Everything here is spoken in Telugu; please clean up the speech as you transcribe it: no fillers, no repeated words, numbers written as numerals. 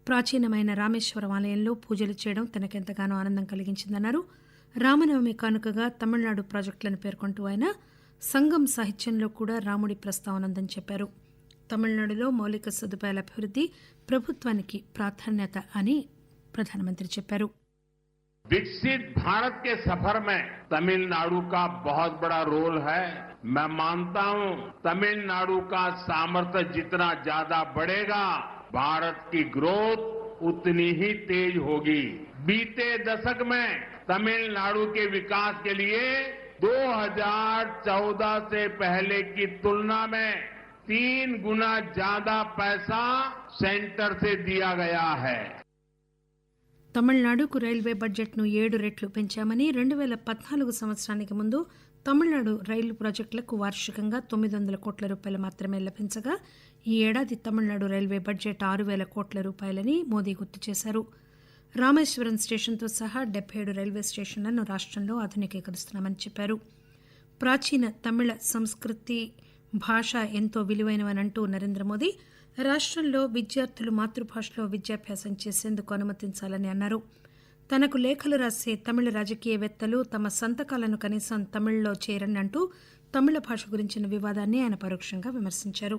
ప్రాచీనమైన రామేశ్వరం ఆలయంలో పూజలు చేయడం తనకెంతగానో ఆనందం కలిగించిందన్నారు. రామనవమి కానుకగా తమిళనాడు ప్రాజెక్టులను పేర్కొంటూ ఆయన సంగం సాహిత్యంలో కూడా రాముడి ప్రస్తావన ఉందని చెప్పారు. తమిళనాడులో మౌలిక సదుపాయాల అభివృద్ధి ప్రభుత్వానికి ప్రాధాన్యత అని ప్రధానమంత్రి చెప్పారు. विकसित भारत के सफर में तमिलनाडु का बहुत बड़ा रोल है. मैं मानता हूं तमिलनाडु का सामर्थ्य जितना ज्यादा बढ़ेगा भारत की ग्रोथ उतनी ही तेज होगी. बीते दशक में तमिलनाडु के विकास के लिए 2014 से पहले की तुलना में 3 गुना ज्यादा पैसा सेंटर से दिया गया है. తమిళనాడుకు రైల్వే బడ్జెట్ను 7 రెట్లు పెంచామని 2014 సంవత్సరానికి ముందు తమిళనాడు రైలు ప్రాజెక్టులకు వార్షికంగా 900 కోట్ల రూపాయలు మాత్రమే లభించగా ఈ ఏడాది తమిళనాడు రైల్వే బడ్జెట్ 6,000 కోట్ల రూపాయలని మోదీ గుర్తు చేశారు. రామేశ్వరం స్టేషన్తో సహా 77 రైల్వే స్టేషన్లను రాష్టంలో ఆధునికీకరిస్తున్నామని చెప్పారు. ప్రాచీన తమిళ సంస్కృతి భాష ఎంతో విలువైనవనంటూ నరేంద్ర మోదీ రాష్టంలో విద్యార్థులు మాతృభాషలో విద్యాభ్యాసం చేసేందుకు అనుమతించాలని అన్నారు. తనకు లేఖలు రాసే తమిళ రాజకీయవేత్తలు తమ సంతకాలను కనీసం తమిళలో చేయరని అంటూ తమిళ భాష గురించిన వివాదాన్ని ఆయన పరోక్షంగా విమర్శించారు.